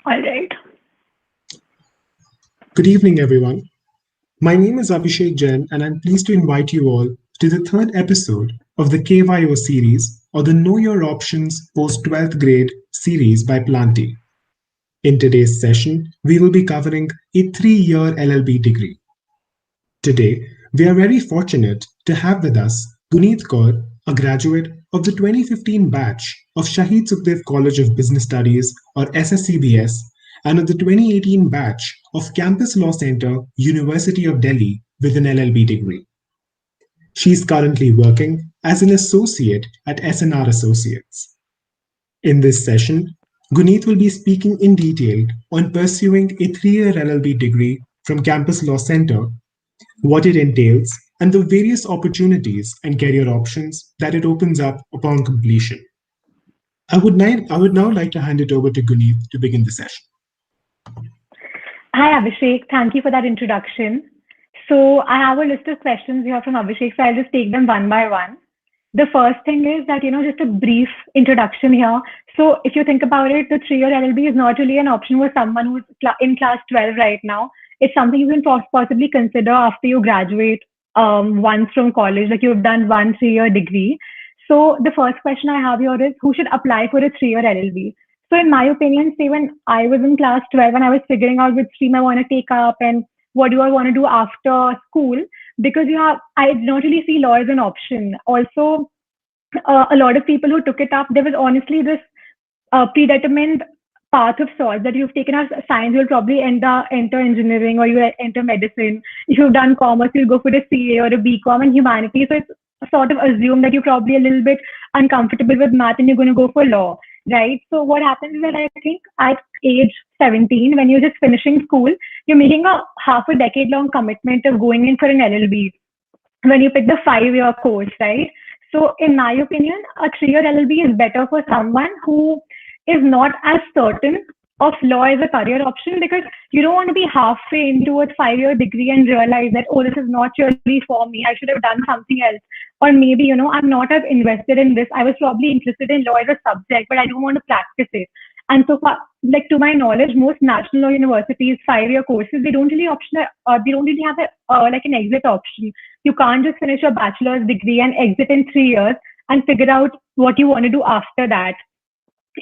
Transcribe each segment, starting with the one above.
All right. Good evening, everyone. My name is Abhishek Jain, and I'm pleased to invite you all to the third episode of the KYO series, or the Know Your Options Post 12th Grade series by Planty. In today's session, we will be covering a 3-year LLB degree. Today, we are very fortunate to have with us Gunit Kaur, a graduate of the 2015 batch of Shahid Sukhdev College of Business Studies, or SSCBS, and of the 2018 batch of Campus Law Center, University of Delhi, with an LLB degree. She is currently working as an associate at SNR Associates. In this session, Gunit will be speaking in detail on pursuing a 3-year LLB degree from Campus Law Center, what it entails, and the various opportunities and career options that it opens up upon completion. I would now like to hand it over to Gunit to begin the session. Hi, Abhishek. Thank you for that introduction. So, I have a list of questions here from Abhishek, so I'll just take them one by one. The first thing is that, just a brief introduction here. So, if you think about it, the 3-year LLB is not really an option for someone who's in class 12 right now. It's something you can possibly consider after you graduate once from college, like you've done 1 3-year degree. So, the first question I have here is who should apply for a 3-year LLB? So, in my opinion, say when I was in class 12 and I was figuring out which stream I want to take up and what do I want to do after school, because I did not really see law as an option. Also, a lot of people who took it up, there was honestly this predetermined path of sorts that you've taken as science, you'll probably enter engineering or you enter medicine. If you've done commerce, you'll go for a CA or a BCom and humanities. So it's sort of assumed that you're probably a little bit uncomfortable with math and you're going to go for law, right? So what happens is that I think at age 17, when you're just finishing school, you're making a half a decade long commitment of going in for an LLB when you pick the 5-year course, right? So, in my opinion, a 3-year LLB is better for someone who is not as certain of law as a career option, because you don't want to be halfway into a 5-year degree and realize that, oh, this is not really for me. I should have done something else. Or maybe, I'm not as invested in this. I was probably interested in law as a subject, but I don't want to practice it. And so far, like to my knowledge, most national law universities, 5-year courses, they don't really have like an exit option. You can't just finish your bachelor's degree and exit in 3 years and figure out what you want to do after that.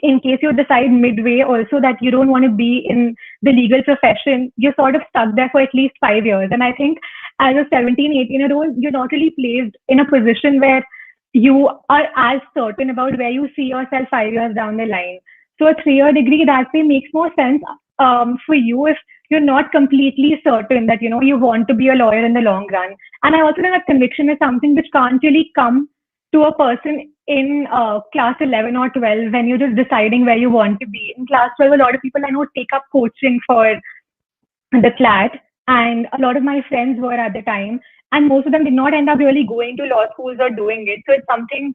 In case you decide midway also that you don't want to be in the legal profession, you're sort of stuck there for at least 5 years. And I think as a 17, 18-year-old, you're not really placed in a position where you are as certain about where you see yourself 5 years down the line. So a 3-year degree that way makes more sense for you if you're not completely certain that you want to be a lawyer in the long run. And I also think that conviction is something which can't really come to a person in class 11 or 12 when you're just deciding where you want to be. In class 12, a lot of people I know take up coaching for the CLAT, and a lot of my friends were at the time, and most of them did not end up really going to law schools or doing it. So it's something.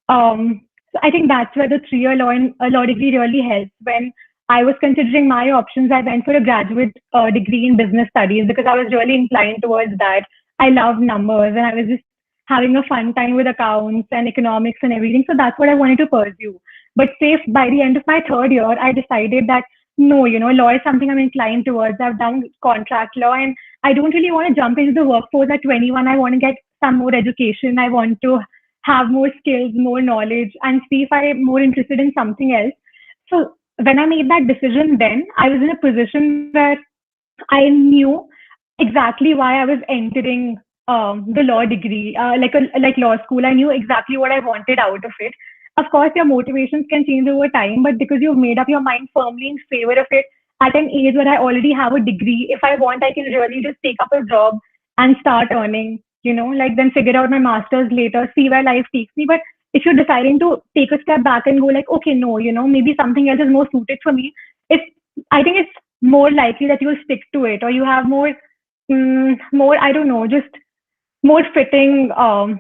So I think that's where the 3-year law degree really helps. When I was considering my options, I went for a graduate degree in business studies because I was really inclined towards that. I love numbers and I was just having a fun time with accounts and economics and everything. So that's what I wanted to pursue. But say by the end of my 3rd year, I decided that no, law is something I'm inclined towards. I've done contract law and I don't really want to jump into the workforce at 21. I want to get some more education. I want to have more skills, more knowledge, and see if I'm more interested in something else. So when I made that decision, then I was in a position where I knew exactly why I was entering the law degree, like law school. I knew exactly what I wanted out of it. Of course, your motivations can change over time, but because you've made up your mind firmly in favor of it at an age where I already have a degree, if I want, I can really just take up a job and start earning, like then figure out my master's later, see where life takes me. But if you're deciding to take a step back and go like, okay, no, maybe something else is more suited for me, I think it's more likely that you'll stick to it, or you have more, I don't know, just more fitting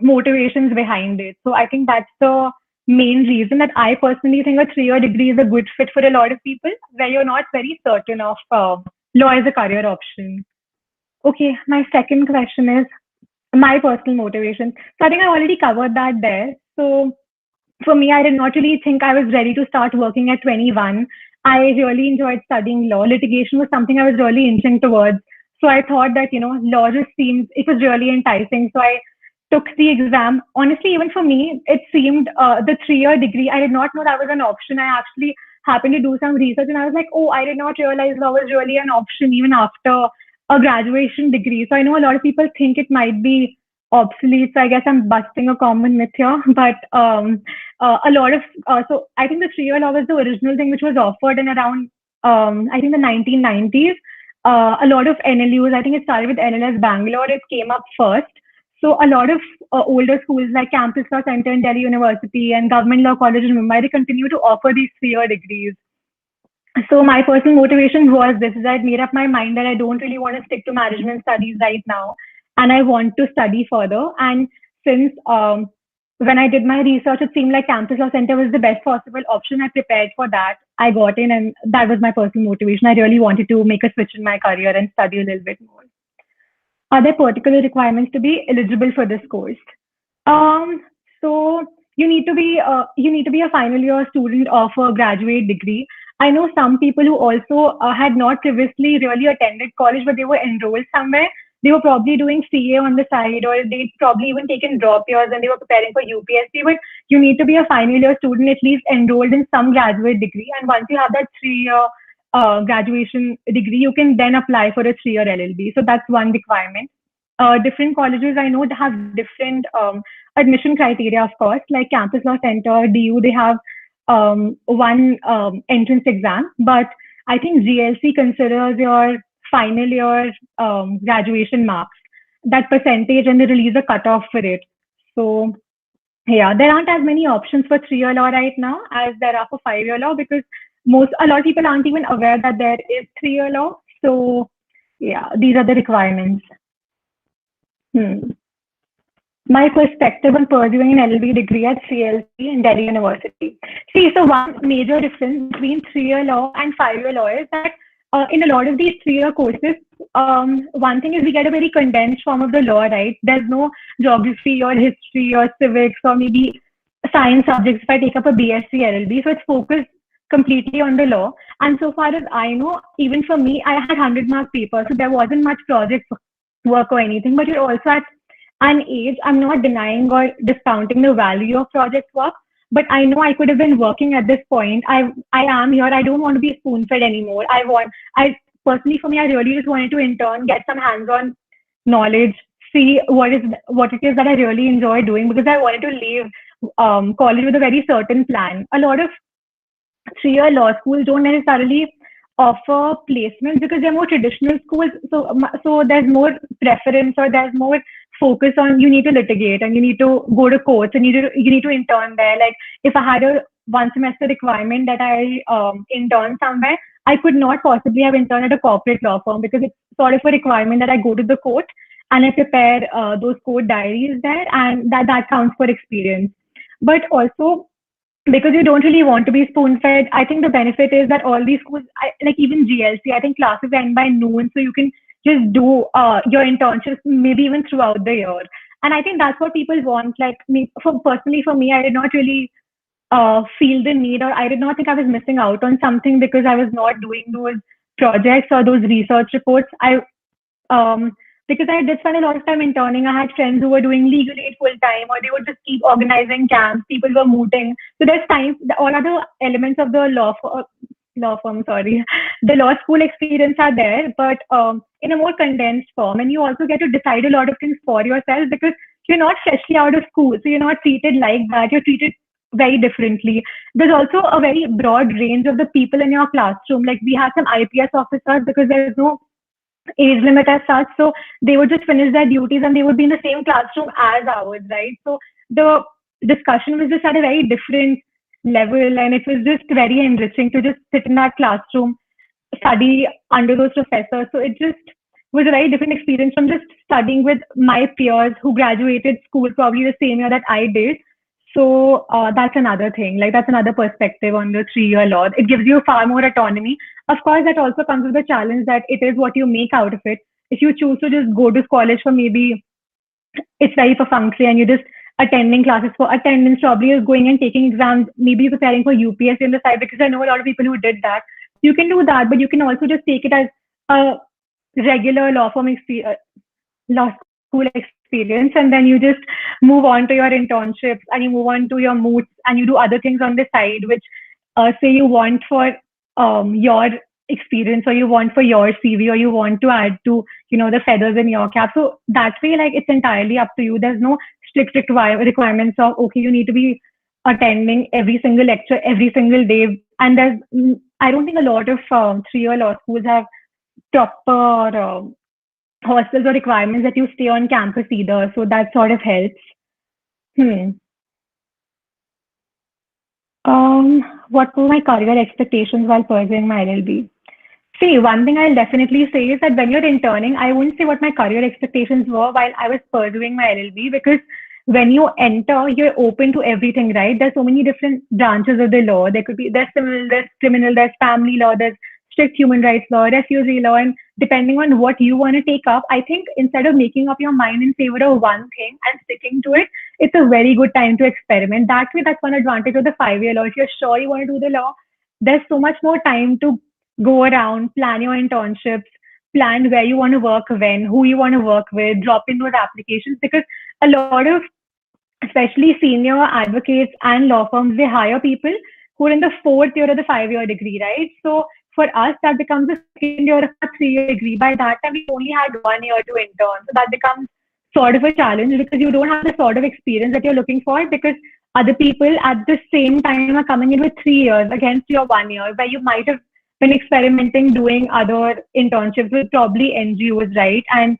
motivations behind it. So I think that's the main reason that I personally think a 3-year degree is a good fit for a lot of people, where you're not very certain of law as a career option. Okay, my second question is my personal motivation. So I think I already covered that there. So for me, I did not really think I was ready to start working at 21. I really enjoyed studying law. Litigation was something I was really inching towards. So I thought that, law just seemed, it was really enticing. So I took the exam. Honestly, even for me, it seemed the 3 year degree, I did not know that was an option. I actually happened to do some research and I was like, oh, I did not realize law was really an option even after a graduation degree. So I know a lot of people think it might be obsolete. So I guess I'm busting a common myth here. But a lot of, so I think the 3 year law was the original thing which was offered in around, I think the 1990s. A lot of NLUs, I think it started with NLS Bangalore, it came up first. So a lot of older schools like Campus Law Center in Delhi University and Government Law College in Mumbai, they continue to offer these 3 year degrees. So my personal motivation was this: is I'd made up my mind that I don't really want to stick to management studies right now, and I want to study further. And since when I did my research, it seemed like Campus Law Center was the best possible option. I prepared for that. I got in, and that was my personal motivation. I really wanted to make a switch in my career and study a little bit more. Are there particular requirements to be eligible for this course? Um, so you need to be a final year student of a graduate degree. I know some people who also had not previously really attended college, but they were enrolled somewhere. They were probably doing CA on the side, or they'd probably even taken drop years and they were preparing for UPSC. But you need to be a final year student, at least enrolled in some graduate degree. And once you have that 3 year graduation degree, you can then apply for a 3 year LLB. So that's one requirement. Different colleges I know they have different admission criteria, of course, like Campus Law Center, DU, they have one entrance exam, but I think GLC considers your final year graduation marks, that percentage, and they release a cutoff for it. So, yeah, there aren't as many options for 3 year law right now as there are for 5 year law because a lot of people aren't even aware that there is 3 year law. So, yeah, these are the requirements. Hmm. My perspective on pursuing an LLB degree at CLC in Delhi University. See, so one major difference between 3 year law and 5 year law is that in a lot of these 3 year courses, one thing is we get a very condensed form of the law, right? There's no geography or history or civics or maybe science subjects if I take up a BSc LLB. So it's focused completely on the law. And so far as I know, even for me, I had 100-mark paper, so there wasn't much project work or anything, but you're also at an age, I'm not denying or discounting the value of project work, but I know I could have been working at this point. I am here. I don't want to be spoon fed anymore. I personally, for me, I really just wanted to intern, get some hands on knowledge, see what it is that I really enjoy doing because I wanted to leave college with a very certain plan. A lot of 3 year law schools don't necessarily offer placements because they're more traditional schools. So there's more preference or there's more focus on you need to litigate and you need to go to courts and you need to intern there. Like if I had a 1 semester requirement that I intern somewhere, I could not possibly have interned at a corporate law firm because it's sort of a requirement that I go to the court and I prepare those court diaries there, and that counts for experience. But also because you don't really want to be spoon fed, I think the benefit is that all these schools, like even GLC, I think classes end by noon, so you can just do your internships maybe even throughout the year. And I think that's what people want. Like personally, for me, I did not really feel the need, or I did not think I was missing out on something because I was not doing those projects or those research reports. Um, because I did spend a lot of time interning. I had friends who were doing legal aid full time, or they would just keep organizing camps. People were mooting. So there's time. All other elements of the law firm, sorry, the law school experience are there, but in a more condensed form. And you also get to decide a lot of things for yourself because you're not freshly out of school, so you're not treated like that. You're treated very differently. There's also a very broad range of the people in your classroom. Like we have some IPS officers because there's no age limit as such. So they would just finish their duties and they would be in the same classroom as ours, right? So the discussion was just at a very different level, and it was just very enriching to just sit in that classroom, study under those professors. So it just was a very different experience from just studying with my peers who graduated school probably the same year that I did. So that's another thing. Like that's another perspective on the 3 year law. It gives you far more autonomy. Of course, that also comes with the challenge that it is what you make out of it. If you choose to just go to college for maybe it's very perfunctory and you just attending classes for attendance, probably you're going and taking exams, maybe you're preparing for UPSC on the side, because I know a lot of people who did that. You can do that, but you can also just take it as a regular law school experience, and then you just move on to your internships and you move on to your moots and you do other things on the side, which say you want for your experience, or you want for your CV, or you want to add to the feathers in your cap. So that way, like, it's entirely up to you. There's no strict requirements of, okay, you need to be attending every single lecture every single day. And I don't think a lot of 3-year law schools have proper hostels or requirements that you stay on campus either. So that sort of helps. Hmm. What were my career expectations while pursuing my LLB? See, one thing I'll definitely say is that when you're interning, I wouldn't say what my career expectations were while I was pursuing my LLB, because when you enter, you're open to everything, right? There's so many different branches of the law. There's civil, there's criminal, there's family law, there's strict human rights law, refugee law, and depending on what you want to take up, I think instead of making up your mind in favor of one thing and sticking to it, it's a very good time to experiment. That way, that's one advantage of the 5-year law. If you're sure you want to do the law, there's so much more time to go around, plan your internships, plan where you want to work when, who you want to work with, drop in those applications, because a lot of, especially senior advocates and law firms, they hire people who are in the 4th year of the 5-year degree, right? So for us, that becomes the 2nd year of a 3-year degree. By that time, we only had 1 year to intern. So that becomes sort of a challenge, because you don't have the sort of experience that you're looking for, because other people at the same time are coming in with 3 years against your 1 year, where you might have been experimenting, doing other internships with probably NGOs, right? And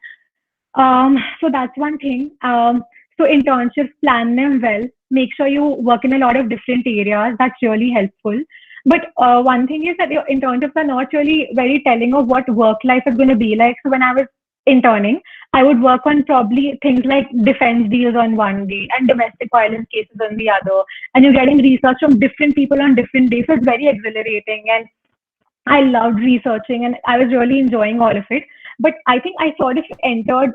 so that's one thing. So internships, plan them well. Make sure you work in a lot of different areas. That's really helpful. But one thing is that your internships are not really very telling of what work life is going to be like. So when I was interning, I would work on probably things like defense deals on one day and domestic violence cases on the other. And you're getting research from different people on different days. So it's very exhilarating. And I loved researching and I was really enjoying all of it. But I think I sort of entered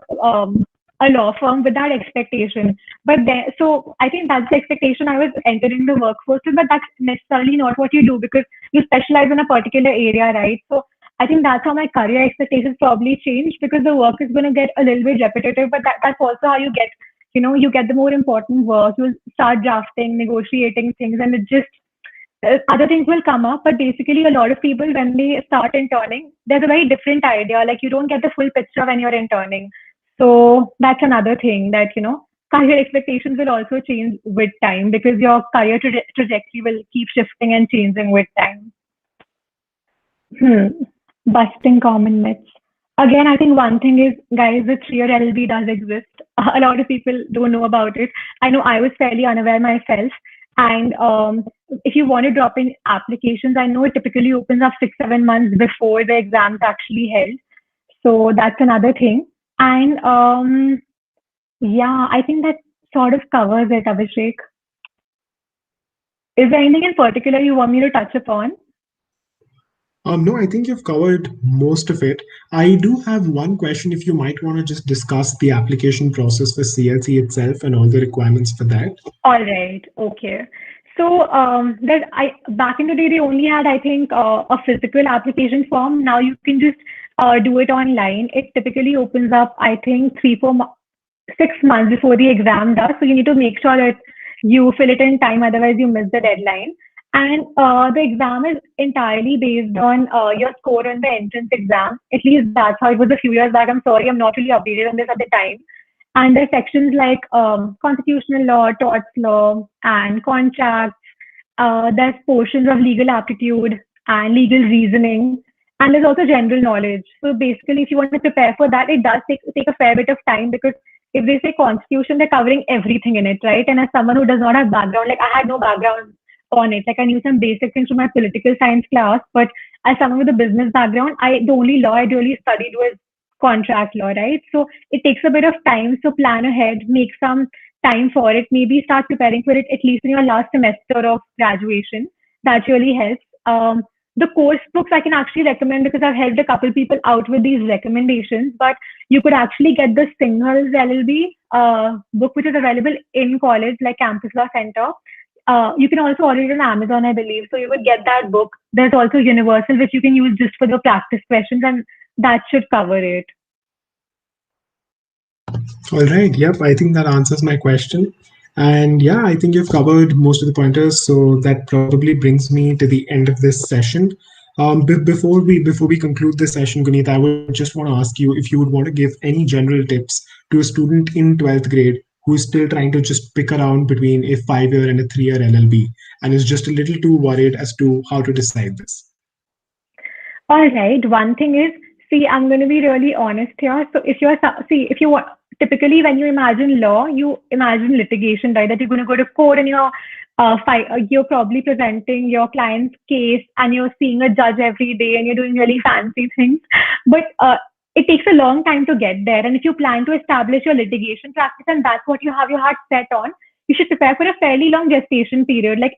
a law firm with that expectation. But then, so I think that's the expectation I was entering the workforce with, but that's necessarily not what you do, because you specialize in a particular area, right? So I think that's how my career expectations probably changed, because the work is going to get a little bit repetitive, but that's also how you get, you get the more important work. You'll start drafting, negotiating things, and it just, other things will come up. But basically, a lot of people, when they start interning, there's a very different idea. Like, you don't get the full picture when you're interning. So that's another thing that, career expectations will also change with time, because your career trajectory will keep shifting and changing with time. Busting common myths. Again, I think one thing is, guys, the 3-year LLB does exist. A lot of people don't know about it. I know I was fairly unaware myself. And if you want to drop in applications, I know it typically opens up 6-7 months before the exams actually held. So that's another thing. And yeah, I think that sort of covers it, Abhishek. Is there anything in particular you want me to touch upon? No, I think you've covered most of it. I do have one question, if you might want to just discuss the application process for CLC itself and all the requirements for that. All right. Okay. So back in the day, they only had, I think, a physical application form. Now you can just do it online. It typically opens up, I think, 6 months before the exam does. So you need to make sure that you fill it in time, otherwise you miss the deadline. And the exam is entirely based on your score on the entrance exam. At least that's how it was a few years back. I'm sorry, I'm not really updated on this at the time. And there's sections like constitutional law, torts law, and contracts. There's portions of legal aptitude and legal reasoning. And there's also general knowledge. So basically, if you want to prepare for that, it does take a fair bit of time, because if they say constitution, they're covering everything in it, right? And as someone who does not have background, like I had no background on it. Like, I knew some basic things from my political science class, but as someone with a business background, the only law I really studied was contract law, right? So it takes a bit of time. So plan ahead, make some time for it, maybe start preparing for it at least in your last semester of graduation. That really helps. The course books I can actually recommend, because I've helped a couple people out with these recommendations, but you could actually get the Singhal's LLB book which is available in college, like Campus Law Center. You can also order it on Amazon, I believe. So you would get that book. There's also Universal, which you can use just for the practice questions, and that should cover it. All right. Yep. I think that answers my question. And yeah, I think you've covered most of the pointers. So that probably brings me to the end of this session. Before we conclude this session, Gunit, I would just want to ask you if you would want to give any general tips to a student in 12th grade who is still trying to just pick around between a 5 year and a 3 year LLB and is just a little too worried as to how to decide this. All right. One thing is, see, I'm going to be really honest here. So if you typically when you imagine law, you imagine litigation, right? That you're going to go to court and you're probably presenting your client's case and you're seeing a judge every day and you're doing really fancy things. But it takes a long time to get there. And if you plan to establish your litigation practice and that's what you have your heart set on, you should prepare for a fairly long gestation period. Like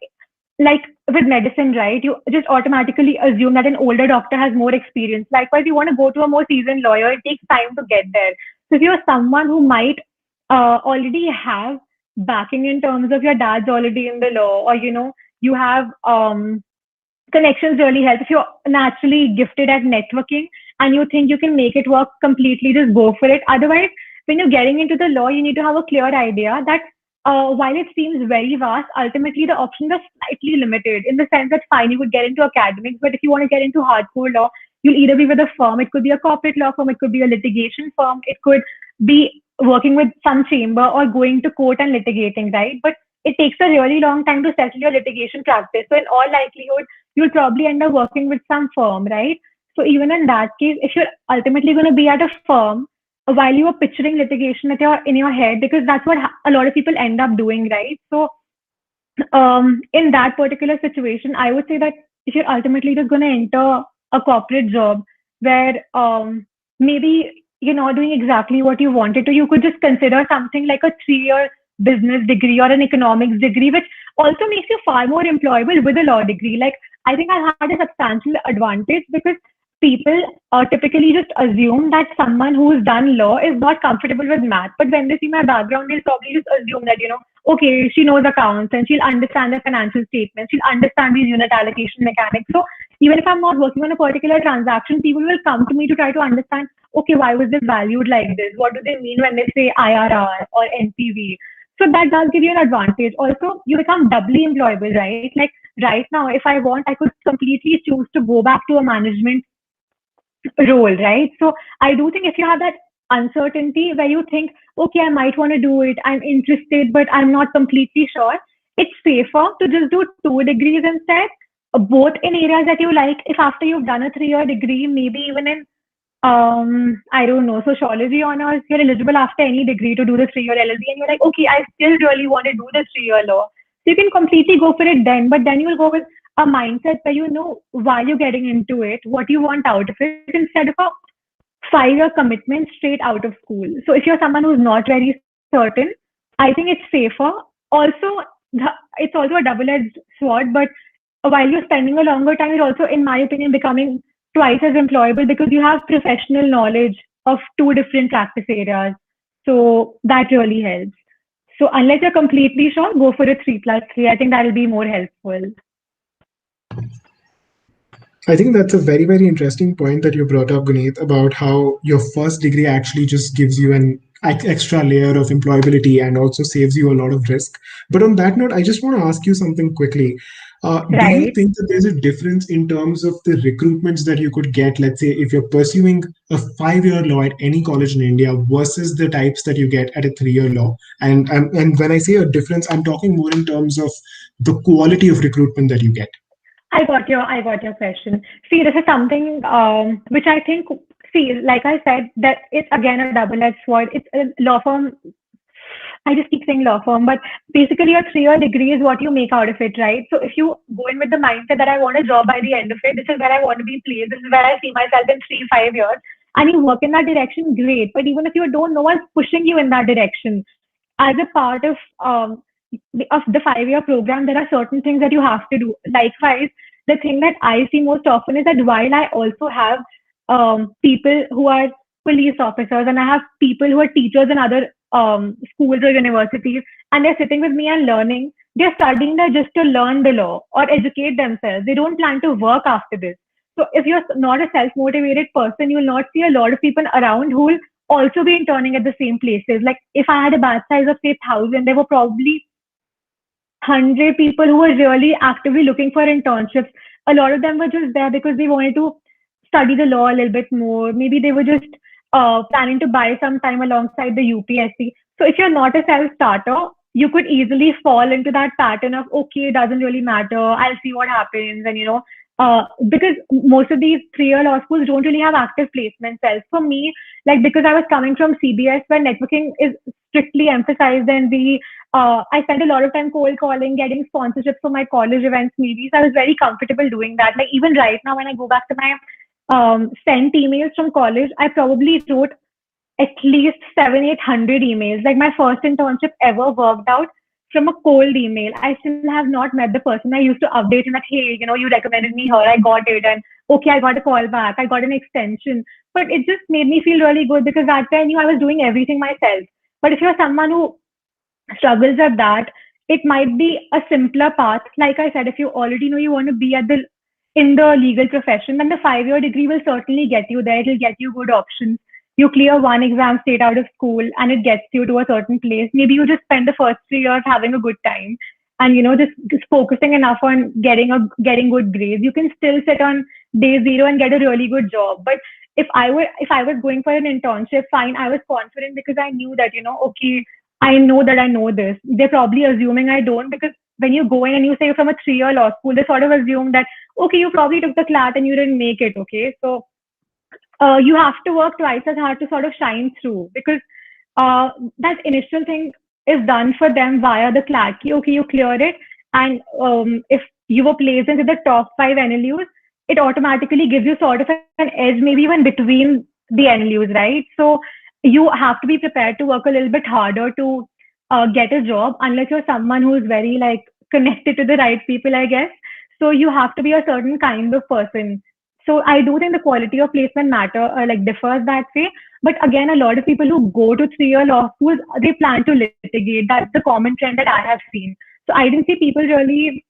with medicine, right? You just automatically assume that an older doctor has more experience. Likewise, you want to go to a more seasoned lawyer. It takes time to get there. So if you're someone who might already have backing in terms of your dad's already in the law, or you have connections really help. If you're naturally gifted at networking and you think you can make it work completely, just go for it. Otherwise, when you're getting into the law, you need to have a clear idea that while it seems very vast, ultimately the options are slightly limited in the sense that fine, you could get into academics, but if you want to get into hardcore law, you'll either be with a firm, it could be a corporate law firm, it could be a litigation firm, it could be working with some chamber or going to court and litigating, right? But it takes a really long time to settle your litigation practice. So in all likelihood, you'll probably end up working with some firm, right? So even in that case, if you're ultimately going to be at a firm, while you are picturing litigation in your head, because that's what a lot of people end up doing, right? So in that particular situation, I would say that if you're ultimately just going to enter a corporate job where maybe you're not doing exactly what you wanted to, you could just consider something like a 3-year business degree or an economics degree, which also makes you far more employable with a law degree. Like, I think I had a substantial advantage because people typically just assume that someone who's done law is not comfortable with math. But when they see my background, they'll probably just assume that, okay, she knows accounts and she'll understand the financial statements, she'll understand these unit allocation mechanics. So even if I'm not working on a particular transaction, people will come to me to try to understand, okay, why was this valued like this? What do they mean when they say IRR or NPV? So that does give you an advantage. Also, you become doubly employable, right? Like right now, if I want, I could completely choose to go back to a management role, right? So I do think if you have that uncertainty where you think, okay, I might want to do it, I'm interested, but I'm not completely sure, it's safer to just do 2 degrees instead, both in areas that you like. If after you've done a 3-year degree, maybe even in I don't know, sociology honors, you're eligible after any degree to do the 3-year LLB, and you're like, okay, I still really want to do the 3-year law. So you can completely go for it then, but then you'll go with a mindset where you know why you're getting into it, what you want out of it, instead of a 5-year commitment straight out of school. So if you're someone who's not very certain, I think it's safer. Also, it's also a double-edged sword, but while you're spending a longer time, you're also, in my opinion, becoming twice as employable because you have professional knowledge of 2 different practice areas. So that really helps. So unless you're completely sure, go for a 3+3. I think that'll be more helpful. I think that's a very, very interesting point that you brought up, Gunit, about how your first degree actually just gives you an extra layer of employability and also saves you a lot of risk. But on that note, I just want to ask you something quickly. Do you think that there's a difference in terms of the recruitments that you could get, let's say, if you're pursuing a 5-year law at any college in India versus the types that you get at a 3-year law? And when I say a difference, I'm talking more in terms of the quality of recruitment that you get. I got your question. See, this is something which I think, like I said, that it's again a double-edged sword. It's a law firm. I just keep saying law firm, but basically a 3-year degree is what you make out of it, right? So if you go in with the mindset that I want a job by the end of it, this is where I want to be placed, this is where I see myself in 3-5 years, and you work in that direction, great. But even if you don't, no one's pushing you in that direction. As a part of the 5-year program, there are certain things that you have to do. Likewise, the thing that I see most often is that while I also have people who are police officers, and I have people who are teachers in other schools or universities, and they're sitting with me and learning. They're studying there just to learn the law or educate themselves. They don't plan to work after this. So if you're not a self-motivated person, you'll not see a lot of people around who will also be interning at the same places. Like if I had a batch size of say 1,000, there were probably 100 people who were really actively looking for internships. A lot of them were just there because they wanted to study the law a little bit more. Maybe they were just planning to buy some time alongside the UPSC. So if you're not a self-starter, you could easily fall into that pattern of, okay, it doesn't really matter. I'll see what happens. And, because most of these 3-year law schools don't really have active placement cells. For me, like because I was coming from CBS where networking is strictly emphasized and I spent a lot of time cold calling, getting sponsorships for my college events, maybe. So I was very comfortable doing that. Like even right now, when I go back to my sent emails from college, I probably wrote at least 700-800 emails. Like my first internship ever worked out from a cold email. I still have not met the person. I used to update him that, hey, you recommended me here, I got it, and okay, I got a call back, I got an extension. But it just made me feel really good because that day I knew I was doing everything myself. But if you're someone who struggles at that, it might be a simpler path. Like I said, if you already know you want to be in the legal profession, then the 5-year degree will certainly get you there. It'll get you good options. You clear one exam straight out of school and it gets you to a certain place. Maybe you just spend the first 3 years having a good time and just focusing enough on getting good grades. You can still sit on day zero and get a really good job. But if I was going for an internship, fine, I was confident because I knew that, okay, I know that I know this. They're probably assuming I don't, because when you go in and you say you're from a 3-year law school, they sort of assume that, okay, you probably took the CLAT and you didn't make it, okay? So you have to work twice as hard to sort of shine through, because that initial thing is done for them via the CLAT. Okay, you clear it, and if you were placed into the top 5 NLUs, it automatically gives you sort of an edge, maybe even between the NLUs, right? So you have to be prepared to work a little bit harder to get a job, unless you're someone who's very like connected to the right people, I guess. So you have to be a certain kind of person. So I do think the quality of placement like differs that way. But again, a lot of people who go to 3-year law schools, they plan to litigate. That's the common trend that I have seen. So I didn't see people really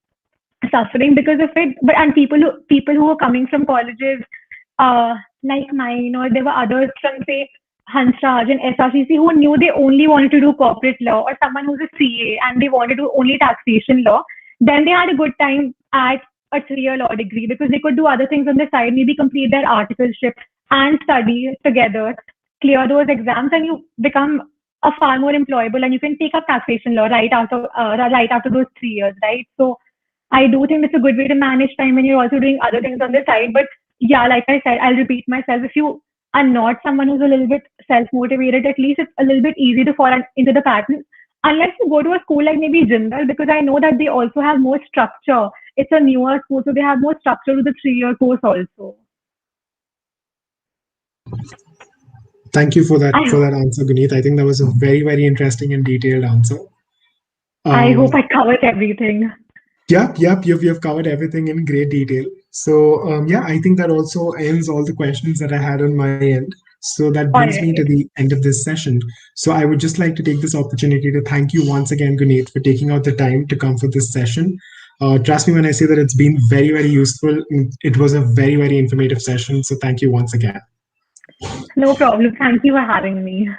suffering because of it. But and people who are coming from colleges like mine, or there were others from say Hansraj and SRCC who knew they only wanted to do corporate law, or someone who's a CA and they wanted to do only taxation law, then they had a good time at a 3-year law degree because they could do other things on the side, maybe complete their articleship and study together, clear those exams, and you become a far more employable, and you can take up taxation law right after those 3 years, right? So I do think it's a good way to manage time when you're also doing other things on the side. But yeah, like I said, I'll repeat myself. If you are not someone who's a little bit self-motivated, at least it's a little bit easy to fall into the pattern. Unless you go to a school like maybe Jindal, because I know that they also have more structure. It's a newer school, so they have more structure to the 3-year course also. Thank you for that answer, Gunit. I think that was a very, very interesting and detailed answer. I hope I covered everything. Yep, you've covered everything in great detail. So yeah, I think that also ends all the questions that I had on my end. So that brings me to the end of this session. So I would just like to take this opportunity to thank you once again, Gunit, for taking out the time to come for this session. Trust me when I say that it's been very, very useful. It was a very, very informative session. So thank you once again. No problem. Thank you for having me.